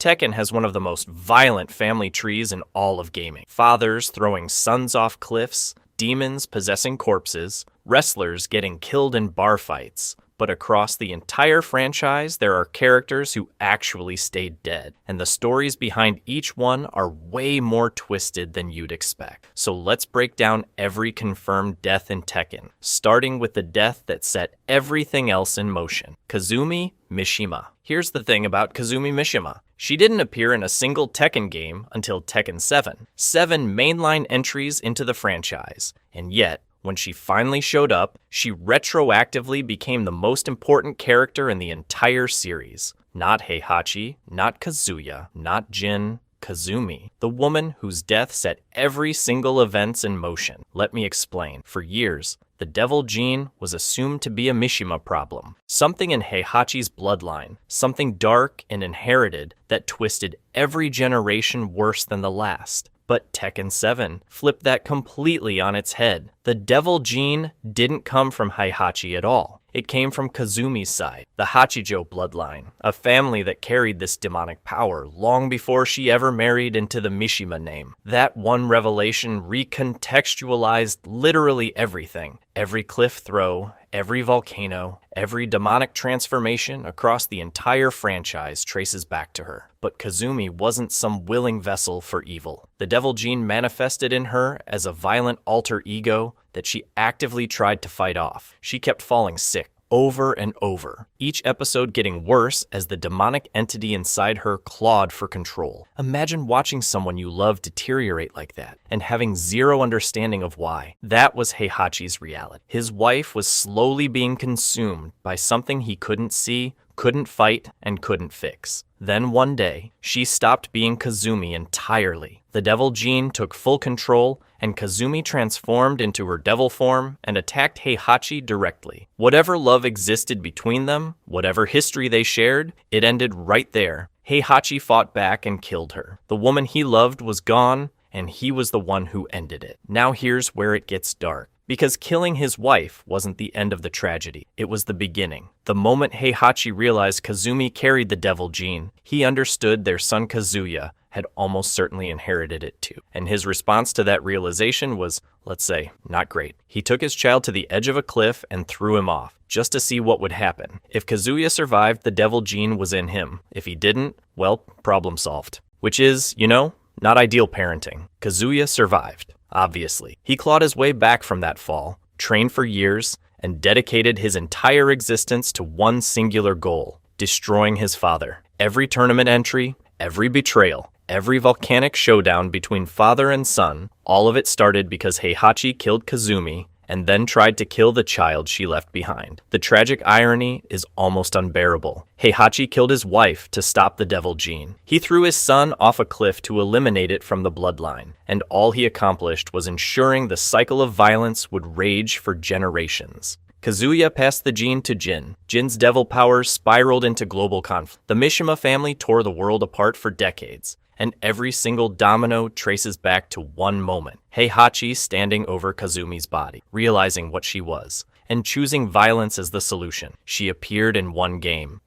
Tekken has one of the most violent family trees in all of gaming. Fathers throwing sons off cliffs, demons possessing corpses, wrestlers getting killed in bar fights. But across the entire franchise, there are characters who actually stayed dead, and the stories behind each one are way more twisted than you'd expect. So let's break down every confirmed death in Tekken, starting with the death that set everything else in motion. Kazumi Mishima. Here's the thing about Kazumi Mishima. She didn't appear in a single Tekken game until Tekken 7. 7 mainline entries into the franchise, and yet, when she finally showed up, she retroactively became the most important character in the entire series. Not Heihachi, not Kazuya, not Jin, Kazumi, the woman whose death set every single event in motion. Let me explain. For years, the Devil Gene was assumed to be a Mishima problem, something in Heihachi's bloodline, something dark and inherited that twisted every generation worse than the last. But Tekken 7 flipped that completely on its head. The Devil Gene didn't come from Heihachi at all. It came from Kazumi's side, the Hachijo bloodline, a family that carried this demonic power long before she ever married into the Mishima name. That one revelation recontextualized literally everything. Every cliff throw, every volcano, every demonic transformation across the entire franchise traces back to her. But Kazumi wasn't some willing vessel for evil. The Devil Gene manifested in her as a violent alter ego that she actively tried to fight off. She kept falling sick over and over, each episode getting worse as the demonic entity inside her clawed for control. Imagine watching someone you love deteriorate like that and having zero understanding of why. That was Heihachi's reality. His wife was slowly being consumed by something he couldn't see, couldn't fight, and couldn't fix. Then one day, she stopped being Kazumi entirely. The Devil Gene took full control, and Kazumi transformed into her devil form and attacked Heihachi directly. Whatever love existed between them, whatever history they shared, it ended right there. Heihachi fought back and killed her. The woman he loved was gone, and he was the one who ended it. Now here's where it gets dark. Because killing his wife wasn't the end of the tragedy, it was the beginning. The moment Heihachi realized Kazumi carried the Devil Gene, he understood their son Kazuya had almost certainly inherited it too. And his response to that realization was, let's say, not great. He took his child to the edge of a cliff and threw him off, just to see what would happen. If Kazuya survived, the Devil Gene was in him. If he didn't, well, problem solved. Which is, not ideal parenting. Kazuya survived. Obviously, he clawed his way back from that fall, trained for years, and dedicated his entire existence to one singular goal, destroying his father. Every tournament entry, every betrayal, every volcanic showdown between father and son, all of it started because Heihachi killed Kazumi and then tried to kill the child she left behind. The tragic irony is almost unbearable. Heihachi killed his wife to stop the Devil Gene. He threw his son off a cliff to eliminate it from the bloodline, and all he accomplished was ensuring the cycle of violence would rage for generations. Kazuya passed the gene to Jin. Jin's devil powers spiraled into global conflict. The Mishima family tore the world apart for decades, and every single domino traces back to one moment. Heihachi standing over Kazumi's body, realizing what she was, and choosing violence as the solution. She appeared in one game,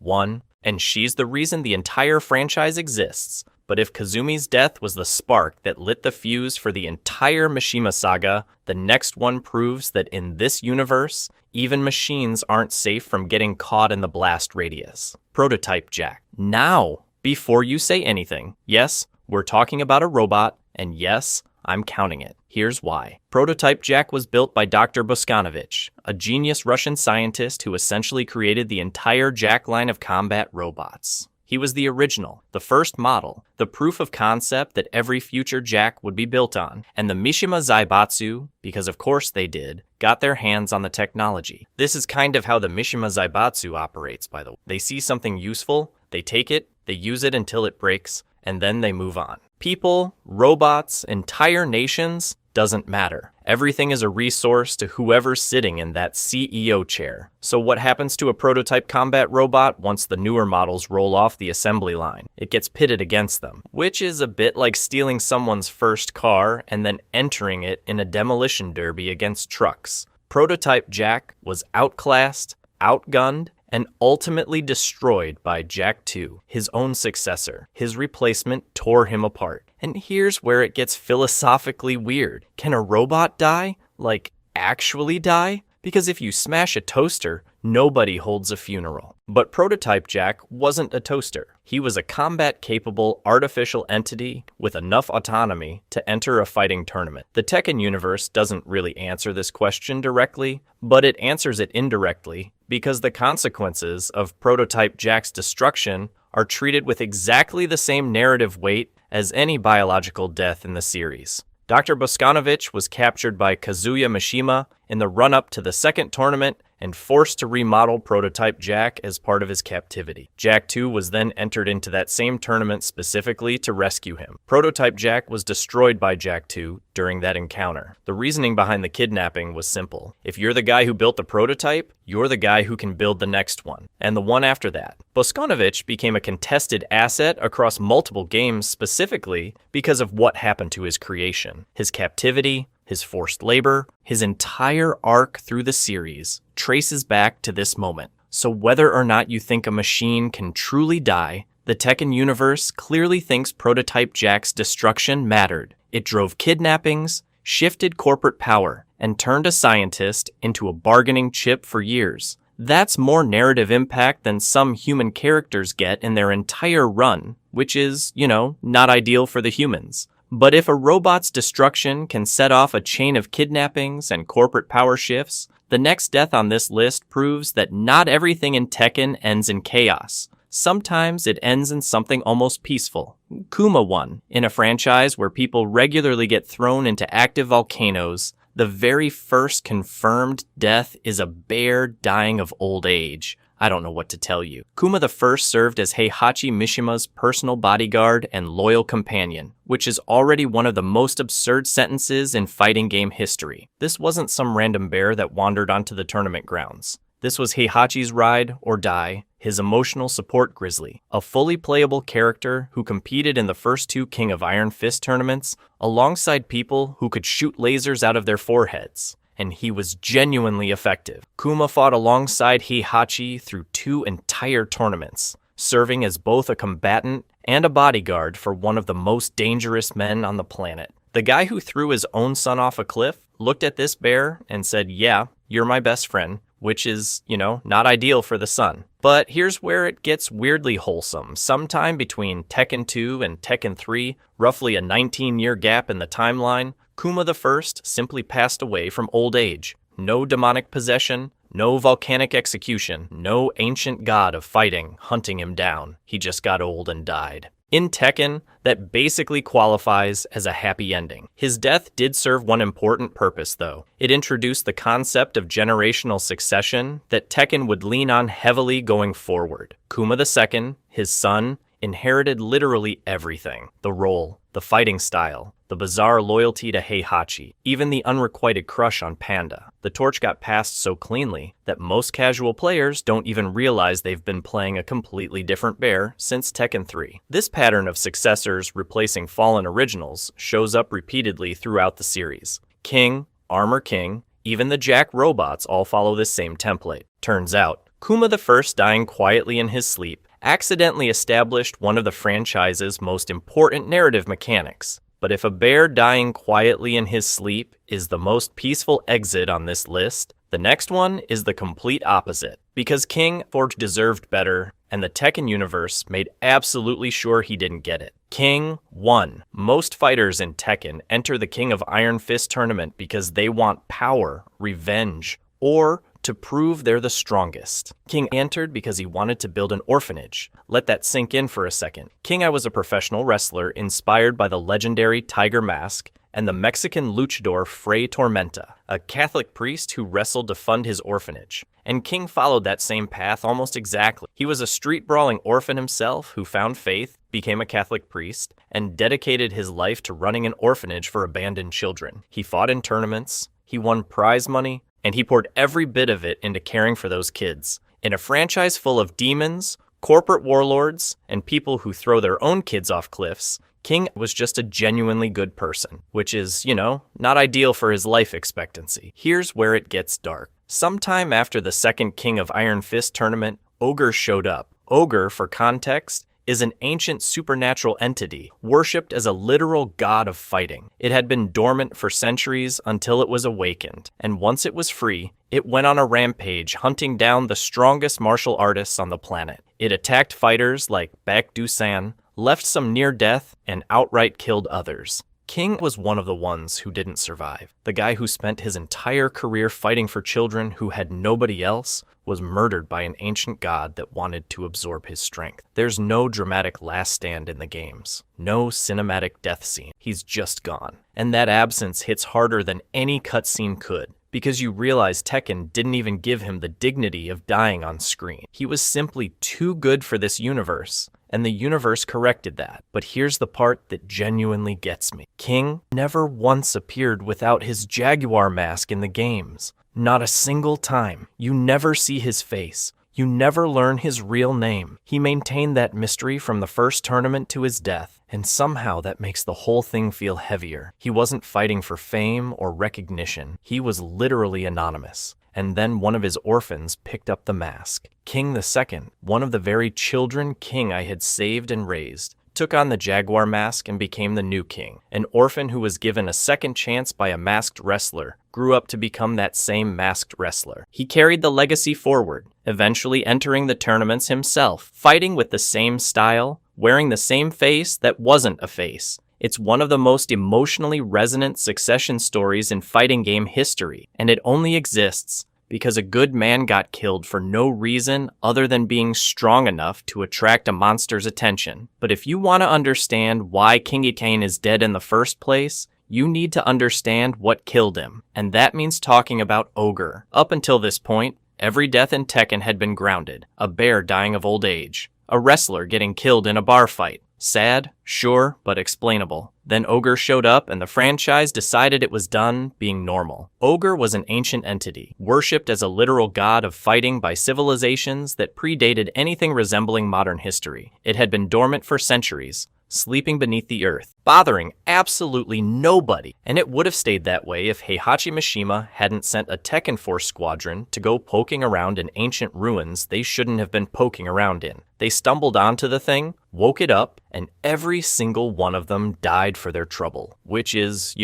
and she's the reason the entire franchise exists. But if Kazumi's death was the spark that lit the fuse for the entire Mishima saga, the next one proves that in this universe, even machines aren't safe from getting caught in the blast radius. Prototype Jack. Now, before you say anything, yes, we're talking about a robot, and yes, I'm counting it. Here's why. Prototype Jack was built by Dr. Boskanovich, a genius Russian scientist who essentially created the entire Jack line of combat robots. He was the original, the first model, the proof of concept that every future Jack would be built on. And the Mishima Zaibatsu, because of course they did, got their hands on the technology. This is kind of how the Mishima Zaibatsu operates, by the way. They see something useful, they take it, they use it until it breaks, and then they move on. People, robots, entire nations, doesn't matter. Everything is a resource to whoever's sitting in that CEO chair. So what happens to a prototype combat robot once the newer models roll off the assembly line? It gets pitted against them, which is a bit like stealing someone's first car and then entering it in a demolition derby against trucks. Prototype Jack was outclassed, outgunned, and ultimately destroyed by Jack 2, his own successor. His replacement tore him apart. And here's where it gets philosophically weird. Can a robot die? Like, actually die? Because if you smash a toaster, nobody holds a funeral. But Prototype Jack wasn't a toaster. He was a combat-capable artificial entity with enough autonomy to enter a fighting tournament. The Tekken universe doesn't really answer this question directly, but it answers it indirectly because the consequences of Prototype Jack's destruction are treated with exactly the same narrative weight as any biological death in the series. Dr. Boskanovich was captured by Kazuya Mishima in the run-up to the second tournament and forced to remodel Prototype Jack as part of his captivity. Jack 2 was then entered into that same tournament specifically to rescue him. Prototype Jack was destroyed by Jack 2 during that encounter. The reasoning behind the kidnapping was simple. If you're the guy who built the prototype, you're the guy who can build the next one, and the one after that. Boskanovich became a contested asset across multiple games specifically because of what happened to his creation. His captivity, his forced labor, his entire arc through the series traces back to this moment. So whether or not you think a machine can truly die, the Tekken universe clearly thinks Prototype Jack's destruction mattered. It drove kidnappings, shifted corporate power, and turned a scientist into a bargaining chip for years. That's more narrative impact than some human characters get in their entire run, which is, not ideal for the humans. But if a robot's destruction can set off a chain of kidnappings and corporate power shifts, the next death on this list proves that not everything in Tekken ends in chaos. Sometimes it ends in something almost peaceful. Kuma won. In a franchise where people regularly get thrown into active volcanoes, the very first confirmed death is a bear dying of old age. I don't know what to tell you. Kuma the First served as Heihachi Mishima's personal bodyguard and loyal companion, which is already one of the most absurd sentences in fighting game history. This wasn't some random bear that wandered onto the tournament grounds. This was Heihachi's ride or die, his emotional support grizzly, a fully playable character who competed in the first two King of Iron Fist tournaments alongside people who could shoot lasers out of their foreheads. And he was genuinely effective. Kuma fought alongside Heihachi through 2 entire tournaments, serving as both a combatant and a bodyguard for one of the most dangerous men on the planet. The guy who threw his own son off a cliff looked at this bear and said, "Yeah, you're my best friend," which is, not ideal for the son. But here's where it gets weirdly wholesome. Sometime between Tekken 2 and Tekken 3, roughly a 19-year gap in the timeline, Kuma the First simply passed away from old age. No demonic possession, no volcanic execution, no ancient god of fighting hunting him down. He just got old and died. In Tekken, that basically qualifies as a happy ending. His death did serve one important purpose, though. It introduced the concept of generational succession that Tekken would lean on heavily going forward. Kuma II, his son, inherited literally everything. The role, the fighting style, the bizarre loyalty to Heihachi, even the unrequited crush on Panda. The torch got passed so cleanly that most casual players don't even realize they've been playing a completely different bear since Tekken 3. This pattern of successors replacing fallen originals shows up repeatedly throughout the series. King, Armor King, even the Jack robots all follow this same template. Turns out, Kuma the First dying quietly in his sleep accidentally established one of the franchise's most important narrative mechanics. But if a bear dying quietly in his sleep is the most peaceful exit on this list, the next one is the complete opposite. Because King Forge deserved better, and the Tekken universe made absolutely sure he didn't get it. King won. Most fighters in Tekken enter the King of Iron Fist tournament because they want power, revenge, or to prove they're the strongest. King entered because he wanted to build an orphanage. Let that sink in for a second. King I was a professional wrestler inspired by the legendary Tiger Mask and the Mexican luchador Fray Tormenta, a Catholic priest who wrestled to fund his orphanage. And King followed that same path almost exactly. He was a street-brawling orphan himself who found faith, became a Catholic priest, and dedicated his life to running an orphanage for abandoned children. He fought in tournaments, he won prize money, and he poured every bit of it into caring for those kids. In a franchise full of demons, corporate warlords, and people who throw their own kids off cliffs, King was just a genuinely good person, which is, not ideal for his life expectancy. Here's where it gets dark. Sometime after the second King of Iron Fist tournament, Ogre showed up. Ogre, for context, is an ancient supernatural entity, worshipped as a literal god of fighting. It had been dormant for centuries until it was awakened, and once it was free, it went on a rampage hunting down the strongest martial artists on the planet. It attacked fighters like Baek Do-san, left some near death, and outright killed others. King was one of the ones who didn't survive. The guy who spent his entire career fighting for children who had nobody else was murdered by an ancient god that wanted to absorb his strength. There's no dramatic last stand in the games. No cinematic death scene. He's just gone. And that absence hits harder than any cutscene could, because you realize Tekken didn't even give him the dignity of dying on screen. He was simply too good for this universe, and the universe corrected that. But here's the part that genuinely gets me. King never once appeared without his Jaguar mask in the games. Not a single time. You never see his face. You never learn his real name. He maintained that mystery from the first tournament to his death, and somehow that makes the whole thing feel heavier. He wasn't fighting for fame or recognition. He was literally anonymous. And then one of his orphans picked up the mask. King II, one of the very children King I had saved and raised, took on the Jaguar mask and became the new king. An orphan who was given a second chance by a masked wrestler grew up to become that same masked wrestler. He carried the legacy forward, eventually entering the tournaments himself, fighting with the same style, wearing the same face that wasn't a face. It's one of the most emotionally resonant succession stories in fighting game history, and it only exists because a good man got killed for no reason other than being strong enough to attract a monster's attention. But if you want to understand why King Itaen is dead in the first place, you need to understand what killed him, and that means talking about Ogre. Up until this point, every death in Tekken had been grounded. A bear dying of old age, a wrestler getting killed in a bar fight. Sad, sure, but explainable. Then Ogre showed up and the franchise decided it was done being normal. Ogre was an ancient entity, worshipped as a literal god of fighting by civilizations that predated anything resembling modern history. It had been dormant for centuries, sleeping beneath the earth, bothering absolutely nobody. And it would have stayed that way if Heihachi Mishima hadn't sent a Tekken Force squadron to go poking around in ancient ruins they shouldn't have been poking around in. They stumbled onto the thing, woke it up, and every single one of them died for their trouble, which is,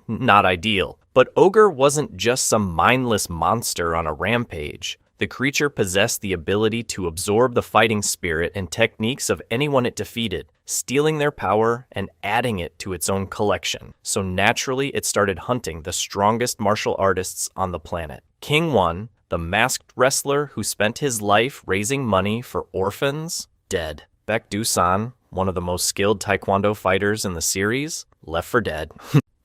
not ideal. But Ogre wasn't just some mindless monster on a rampage. The creature possessed the ability to absorb the fighting spirit and techniques of anyone it defeated, stealing their power and adding it to its own collection. So naturally, it started hunting the strongest martial artists on the planet. King 1, the masked wrestler who spent his life raising money for orphans, dead. Baek Do-san, one of the most skilled taekwondo fighters in the series, left for dead.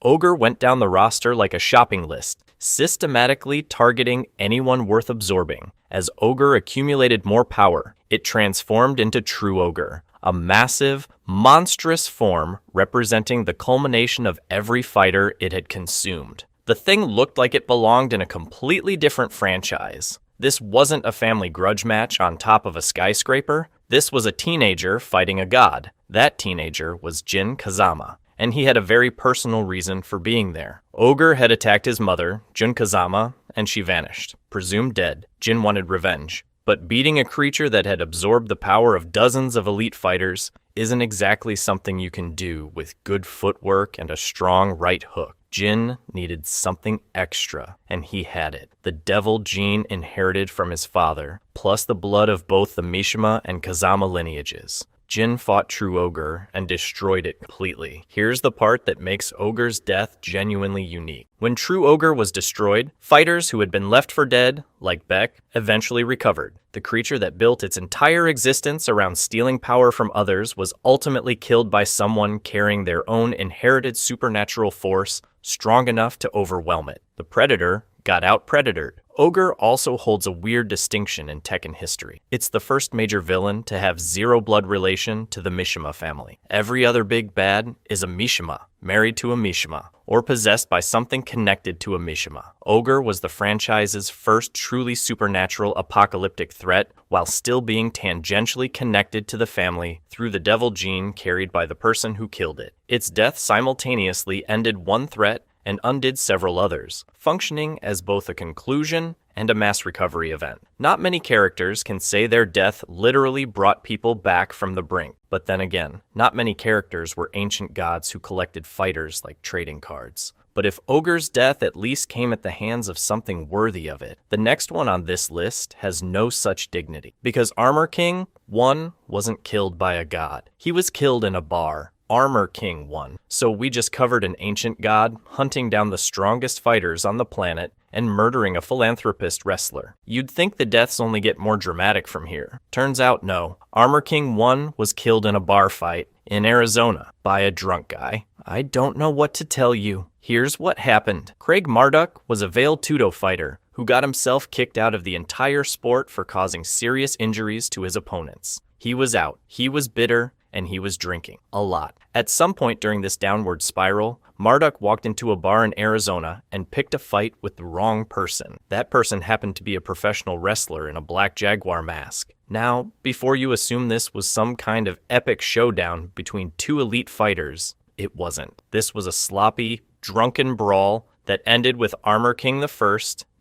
Ogre went down the roster like a shopping list, systematically targeting anyone worth absorbing. As Ogre accumulated more power, it transformed into True Ogre, a massive, monstrous form representing the culmination of every fighter it had consumed. The thing looked like it belonged in a completely different franchise. This wasn't a family grudge match on top of a skyscraper. This was a teenager fighting a god. That teenager was Jin Kazama, and he had a very personal reason for being there. Ogre had attacked his mother, Jun Kazama, and she vanished. Presumed dead, Jin wanted revenge. But beating a creature that had absorbed the power of dozens of elite fighters isn't exactly something you can do with good footwork and a strong right hook. Jin needed something extra, and he had it. The devil gene inherited from his father, plus the blood of both the Mishima and Kazama lineages. Jin fought True Ogre and destroyed it completely. Here's the part that makes Ogre's death genuinely unique. When True Ogre was destroyed, fighters who had been left for dead, like Baek, eventually recovered. The creature that built its entire existence around stealing power from others was ultimately killed by someone carrying their own inherited supernatural force strong enough to overwhelm it. The Predator got out-predatored. Ogre also holds a weird distinction in Tekken history. It's the first major villain to have zero blood relation to the Mishima family. Every other big bad is a Mishima, married to a Mishima, or possessed by something connected to a Mishima. Ogre was the franchise's first truly supernatural apocalyptic threat, while still being tangentially connected to the family through the devil gene carried by the person who killed it. Its death simultaneously ended one threat and undid several others, functioning as both a conclusion and a mass recovery event. Not many characters can say their death literally brought people back from the brink. But then again, not many characters were ancient gods who collected fighters like trading cards. But if Ogre's death at least came at the hands of something worthy of it, the next one on this list has no such dignity. Because Armor King 1 wasn't killed by a god. He was killed in a bar. Armor King 1. So we just covered an ancient god hunting down the strongest fighters on the planet and murdering a philanthropist wrestler. You'd think the deaths only get more dramatic from here. Turns out no. Armor King 1 was killed in a bar fight in Arizona by a drunk guy. I don't know what to tell you. Here's what happened. Craig Marduk was a Vale Tudo fighter who got himself kicked out of the entire sport for causing serious injuries to his opponents. He was out. He was bitter, and he was drinking a lot. At some point during this downward spiral, Marduk walked into a bar in Arizona and picked a fight with the wrong person. That person happened to be a professional wrestler in a black jaguar mask. Now, before you assume this was some kind of epic showdown between two elite fighters, it wasn't. This was a sloppy, drunken brawl that ended with Armor King I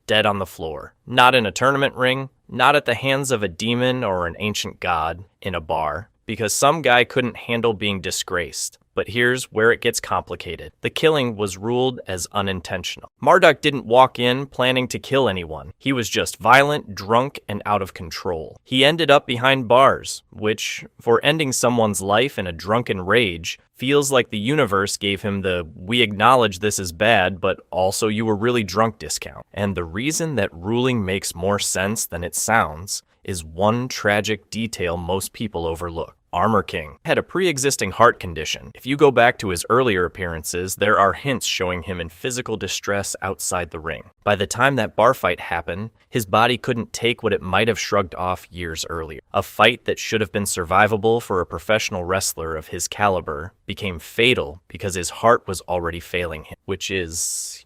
dead on the floor. Not in a tournament ring, not at the hands of a demon or an ancient god in a bar, because some guy couldn't handle being disgraced. But here's where it gets complicated. The killing was ruled as unintentional. Marduk didn't walk in planning to kill anyone. He was just violent, drunk, and out of control. He ended up behind bars, which, for ending someone's life in a drunken rage, feels like the universe gave him the "we acknowledge this is bad, but also you were really drunk" discount. And the reason that ruling makes more sense than it sounds is one tragic detail most people overlook. Armor King had a pre-existing heart condition. If you go back to his earlier appearances, there are hints showing him in physical distress outside the ring. By the time that bar fight happened, his body couldn't take what it might have shrugged off years earlier. A fight that should have been survivable for a professional wrestler of his caliber became fatal because his heart was already failing him, which is,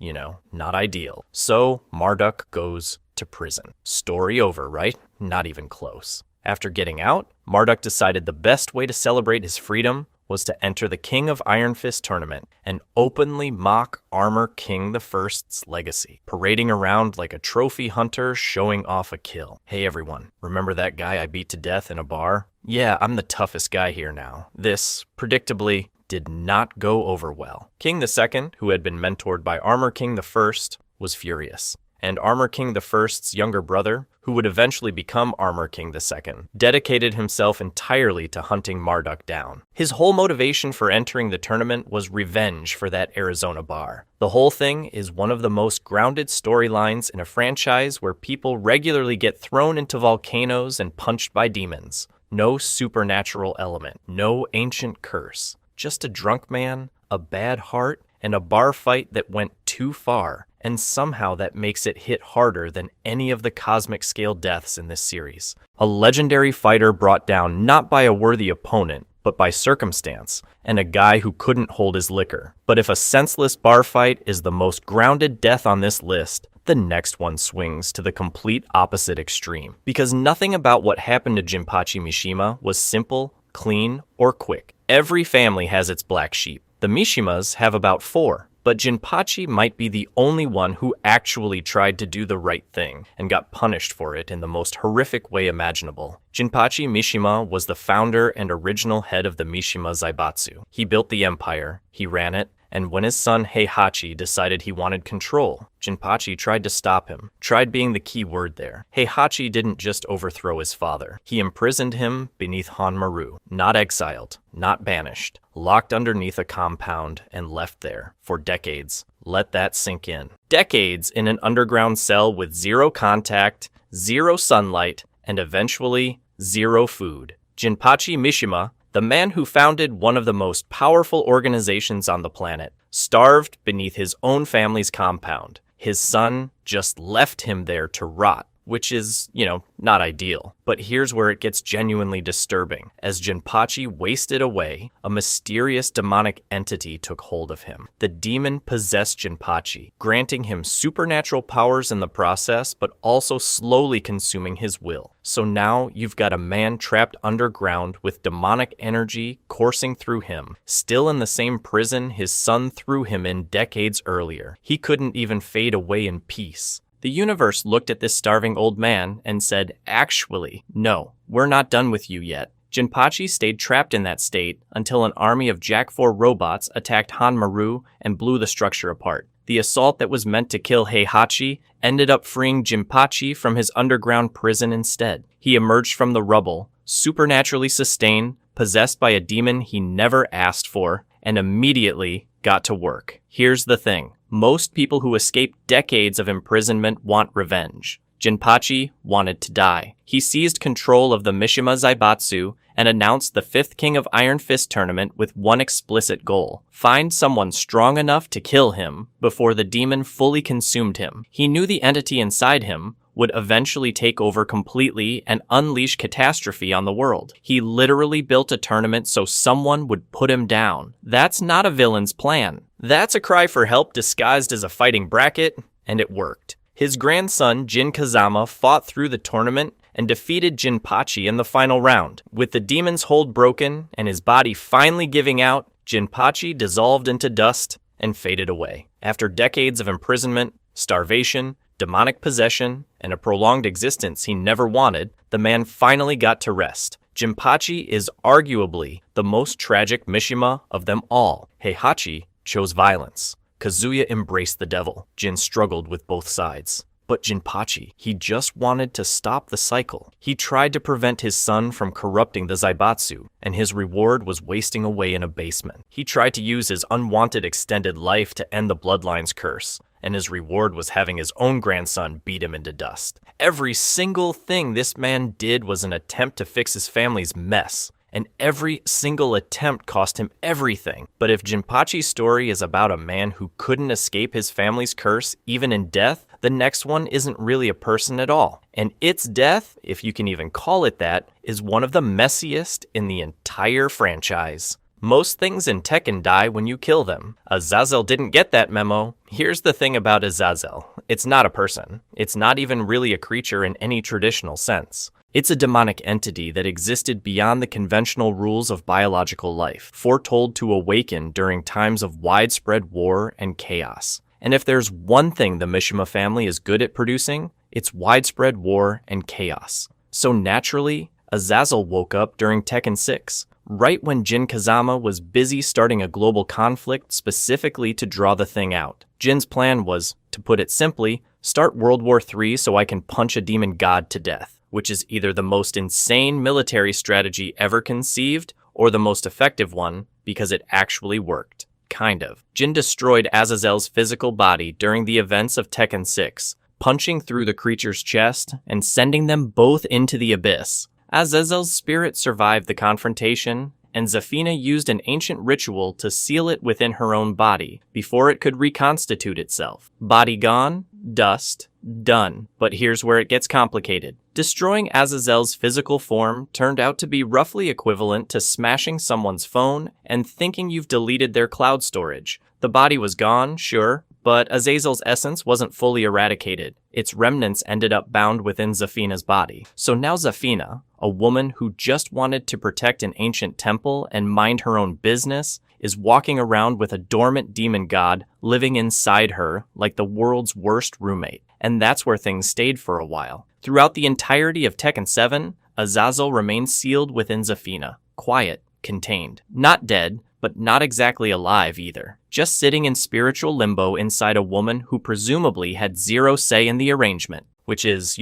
not ideal. So Marduk goes to prison. Story over, right? Not even close. After getting out, Marduk decided the best way to celebrate his freedom was to enter the King of Iron Fist tournament and openly mock Armor King I's legacy, parading around like a trophy hunter showing off a kill. Hey everyone, remember that guy I beat to death in a bar? Yeah, I'm the toughest guy here now. This, predictably, did not go over well. King II, who had been mentored by Armor King I, was furious. And Armor King I's younger brother, who would eventually become Armor King II, dedicated himself entirely to hunting Marduk down. His whole motivation for entering the tournament was revenge for that Arizona bar. The whole thing is one of the most grounded storylines in a franchise where people regularly get thrown into volcanoes and punched by demons. No supernatural element, no ancient curse. Just a drunk man, a bad heart, and a bar fight that went too far. And somehow that makes it hit harder than any of the cosmic scale deaths in this series. A legendary fighter brought down not by a worthy opponent, but by circumstance, and a guy who couldn't hold his liquor. But if a senseless bar fight is the most grounded death on this list, the next one swings to the complete opposite extreme. Because nothing about what happened to Jinpachi Mishima was simple, clean, or quick. Every family has its black sheep. The Mishimas have about 4. But Jinpachi might be the only one who actually tried to do the right thing and got punished for it in the most horrific way imaginable. Jinpachi Mishima was the founder and original head of the Mishima Zaibatsu. He built the empire, he ran it, and when his son Heihachi decided he wanted control, Jinpachi tried to stop him. Tried being the key word there. Heihachi didn't just overthrow his father. He imprisoned him beneath Hanmaru. Not exiled, not banished. Locked underneath a compound and left there for decades. Let that sink in. Decades in an underground cell with zero contact, zero sunlight, and eventually zero food. Jinpachi Mishima, the man who founded one of the most powerful organizations on the planet, starved beneath his own family's compound. His son just left him there to rot, which is, not ideal. But here's where it gets genuinely disturbing. As Jinpachi wasted away, a mysterious demonic entity took hold of him. The demon possessed Jinpachi, granting him supernatural powers in the process, but also slowly consuming his will. So now you've got a man trapped underground with demonic energy coursing through him, still in the same prison his son threw him in decades earlier. He couldn't even fade away in peace. The universe looked at this starving old man and said, "Actually, no, we're not done with you yet." Jinpachi stayed trapped in that state until an army of Jack 4 robots attacked Hanmaru and blew the structure apart. The assault that was meant to kill Heihachi ended up freeing Jinpachi from his underground prison instead. He emerged from the rubble, supernaturally sustained, possessed by a demon he never asked for, and immediately got to work. Here's the thing. Most people who escape decades of imprisonment want revenge. Jinpachi wanted to die. He seized control of the Mishima Zaibatsu and announced the 5th King of Iron Fist tournament with one explicit goal: find someone strong enough to kill him before the demon fully consumed him. He knew the entity inside him would eventually take over completely and unleash catastrophe on the world. He literally built a tournament so someone would put him down. That's not a villain's plan. That's a cry for help disguised as a fighting bracket, and it worked. His grandson, Jin Kazama, fought through the tournament and defeated Jinpachi in the final round. With the demon's hold broken and his body finally giving out, Jinpachi dissolved into dust and faded away. After decades of imprisonment, starvation, demonic possession, and a prolonged existence he never wanted, the man finally got to rest. Jinpachi is arguably the most tragic Mishima of them all. Heihachi chose violence. Kazuya embraced the devil. Jin struggled with both sides. But Jinpachi, he just wanted to stop the cycle. He tried to prevent his son from corrupting the Zaibatsu, and his reward was wasting away in a basement. He tried to use his unwanted extended life to end the bloodline's curse, and his reward was having his own grandson beat him into dust. Every single thing this man did was an attempt to fix his family's mess, and every single attempt cost him everything. But if Jinpachi's story is about a man who couldn't escape his family's curse even in death, the next one isn't really a person at all. And its death, if you can even call it that, is one of the messiest in the entire franchise. Most things in Tekken die when you kill them. Azazel didn't get that memo. Here's the thing about Azazel. It's not a person. It's not even really a creature in any traditional sense. It's a demonic entity that existed beyond the conventional rules of biological life, foretold to awaken during times of widespread war and chaos. And if there's one thing the Mishima family is good at producing, it's widespread war and chaos. So naturally, Azazel woke up during Tekken 6, right when Jin Kazama was busy starting a global conflict specifically to draw the thing out. Jin's plan was, to put it simply, start World War III so I can punch a demon god to death, which is either the most insane military strategy ever conceived or the most effective one because it actually worked. Kind of. Jin destroyed Azazel's physical body during the events of Tekken 6, punching through the creature's chest and sending them both into the abyss. Azazel's spirit survived the confrontation, and Zafina used an ancient ritual to seal it within her own body before it could reconstitute itself. Body gone, dust, done. But here's where it gets complicated. Destroying Azazel's physical form turned out to be roughly equivalent to smashing someone's phone and thinking you've deleted their cloud storage. The body was gone, sure, but Azazel's essence wasn't fully eradicated. Its remnants ended up bound within Zafina's body. So now Zafina, a woman who just wanted to protect an ancient temple and mind her own business, is walking around with a dormant demon god living inside her like the world's worst roommate. And that's where things stayed for a while. Throughout the entirety of Tekken 7, Azazel remained sealed within Zafina, quiet, contained, not dead, but not exactly alive either, just sitting in spiritual limbo inside a woman who presumably had zero say in the arrangement, which is,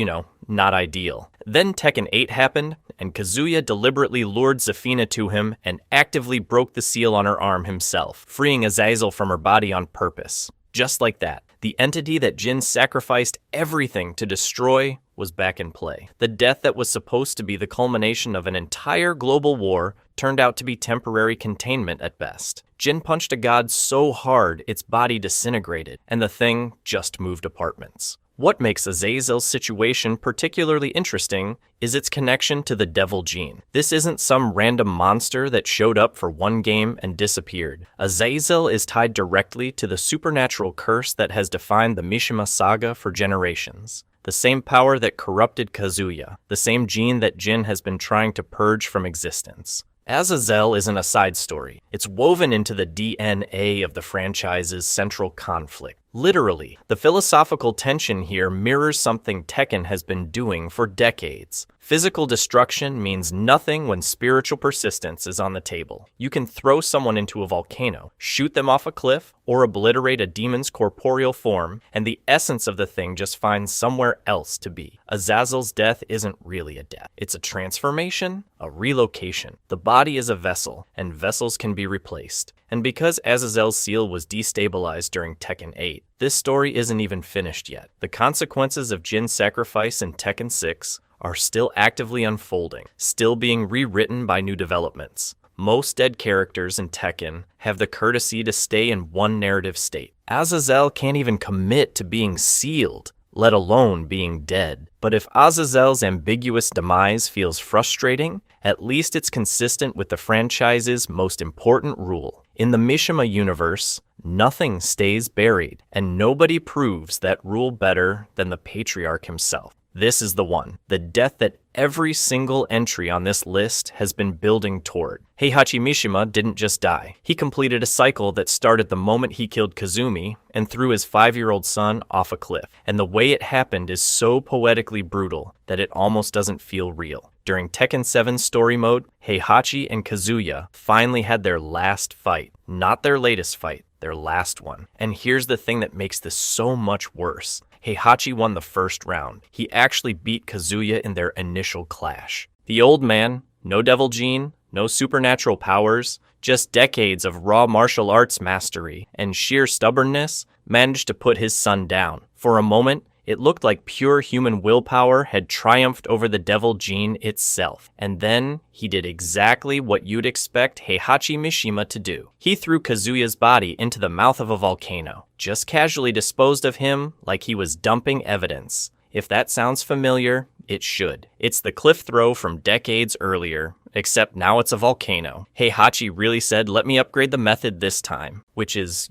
not ideal. Then Tekken 8 happened, and Kazuya deliberately lured Zafina to him and actively broke the seal on her arm himself, freeing Azazel from her body on purpose. Just like that, the entity that Jin sacrificed everything to destroy was back in play. The death that was supposed to be the culmination of an entire global war turned out to be temporary containment at best. Jin punched a god so hard its body disintegrated, and the thing just moved apartments. What makes Azazel's situation particularly interesting is its connection to the devil gene. This isn't some random monster that showed up for one game and disappeared. Azazel is tied directly to the supernatural curse that has defined the Mishima saga for generations. The same power that corrupted Kazuya, the same gene that Jin has been trying to purge from existence. Azazel isn't a side story. It's woven into the DNA of the franchise's central conflict. Literally, the philosophical tension here mirrors something Tekken has been doing for decades. Physical destruction means nothing when spiritual persistence is on the table. You can throw someone into a volcano, shoot them off a cliff, or obliterate a demon's corporeal form, and the essence of the thing just finds somewhere else to be. Azazel's death isn't really a death. It's a transformation, a relocation. The body is a vessel, and vessels can be replaced. And because Azazel's seal was destabilized during Tekken 8, this story isn't even finished yet. The consequences of Jin's sacrifice in Tekken 6 are still actively unfolding, still being rewritten by new developments. Most dead characters in Tekken have the courtesy to stay in one narrative state. Azazel can't even commit to being sealed, let alone being dead. But if Azazel's ambiguous demise feels frustrating, at least it's consistent with the franchise's most important rule. In the Mishima universe, nothing stays buried, and nobody proves that rule better than the Patriarch himself. This is the one, the death that every single entry on this list has been building toward. Heihachi Mishima didn't just die. He completed a cycle that started the moment he killed Kazumi and threw his 5-year-old son off a cliff. And the way it happened is so poetically brutal that it almost doesn't feel real. During Tekken 7 story mode, Heihachi and Kazuya finally had their last fight. Not their latest fight, their last one. And here's the thing that makes this so much worse. Heihachi won the first round. He actually beat Kazuya in their initial clash. The old man, no devil gene, no supernatural powers, just decades of raw martial arts mastery and sheer stubbornness, managed to put his son down. For a moment, it looked like pure human willpower had triumphed over the devil gene itself. And then he did exactly what you'd expect Heihachi Mishima to do. He threw Kazuya's body into the mouth of a volcano, just casually disposed of him like he was dumping evidence. If that sounds familiar, it should. It's the cliff throw from decades earlier, except now it's a volcano. Heihachi really said, let me upgrade the method this time, which is,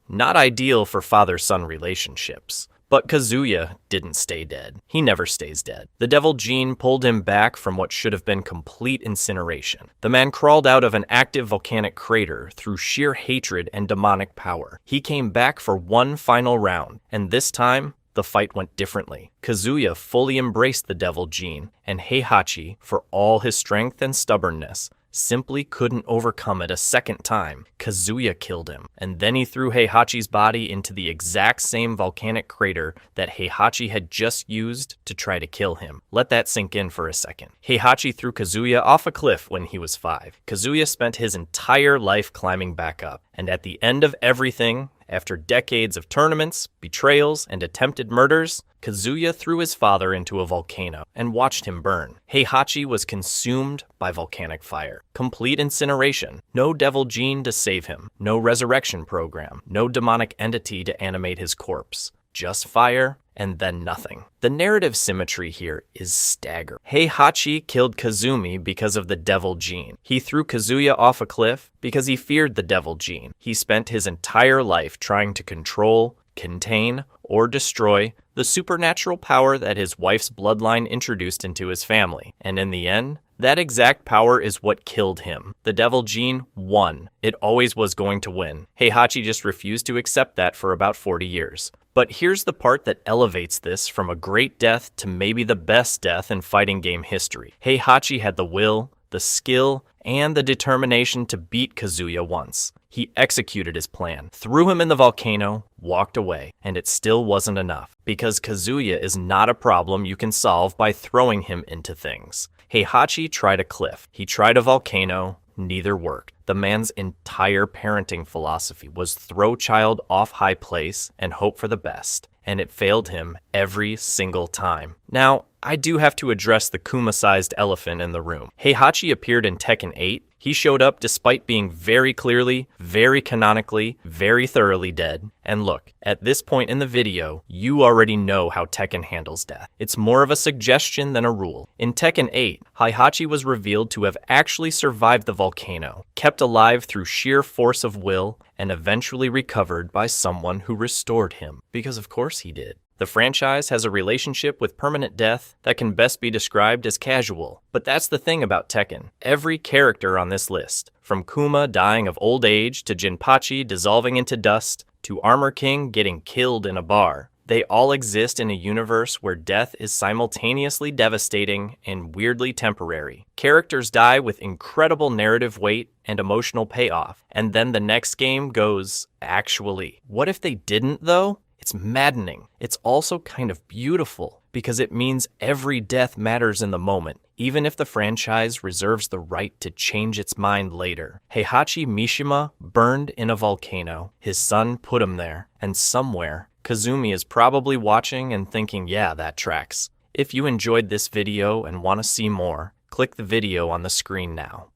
not ideal for father-son relationships. But Kazuya didn't stay dead. He never stays dead. The devil gene pulled him back from what should have been complete incineration. The man crawled out of an active volcanic crater through sheer hatred and demonic power. He came back for one final round, and this time, the fight went differently. Kazuya fully embraced the devil gene, and Heihachi, for all his strength and stubbornness, simply couldn't overcome it a second time. Kazuya killed him, and then he threw Heihachi's body into the exact same volcanic crater that Heihachi had just used to try to kill him. Let that sink in for a second. Heihachi threw Kazuya off a cliff when he was 5. Kazuya spent his entire life climbing back up, and at the end of everything, after decades of tournaments, betrayals, and attempted murders, Kazuya threw his father into a volcano and watched him burn. Heihachi was consumed by volcanic fire. Complete incineration. No devil gene to save him. No resurrection program. No demonic entity to animate his corpse. Just fire, and then nothing. The narrative symmetry here is staggering. Heihachi killed Kazumi because of the devil gene. He threw Kazuya off a cliff because he feared the devil gene. He spent his entire life trying to control, contain, or destroy the supernatural power that his wife's bloodline introduced into his family. And in the end, that exact power is what killed him. The devil gene won. It always was going to win. Heihachi just refused to accept that for about 40 years. But here's the part that elevates this from a great death to maybe the best death in fighting game history. Heihachi had the will, the skill, and the determination to beat Kazuya once. He executed his plan, threw him in the volcano, walked away, and it still wasn't enough, because Kazuya is not a problem you can solve by throwing him into things. Heihachi tried a cliff, he tried a volcano, neither worked. The man's entire parenting philosophy was throw child off high place and hope for the best, and it failed him every single time. Now, I do have to address the Kuma-sized elephant in the room. Heihachi appeared in Tekken 8. He showed up despite being very clearly, very canonically, very thoroughly dead. And look, at this point in the video, you already know how Tekken handles death. It's more of a suggestion than a rule. In Tekken 8, Heihachi was revealed to have actually survived the volcano, kept alive through sheer force of will, and eventually recovered by someone who restored him. Because of course he did. The franchise has a relationship with permanent death that can best be described as casual. But that's the thing about Tekken. Every character on this list, from Kuma dying of old age to Jinpachi dissolving into dust to Armor King getting killed in a bar, they all exist in a universe where death is simultaneously devastating and weirdly temporary. Characters die with incredible narrative weight and emotional payoff, and then the next game goes, actually. What if they didn't, though? It's maddening. It's also kind of beautiful, because it means every death matters in the moment, even if the franchise reserves the right to change its mind later. Heihachi Mishima burned in a volcano. His son put him there, and somewhere, Kazumi is probably watching and thinking, yeah, that tracks. If you enjoyed this video and want to see more, click the video on the screen now.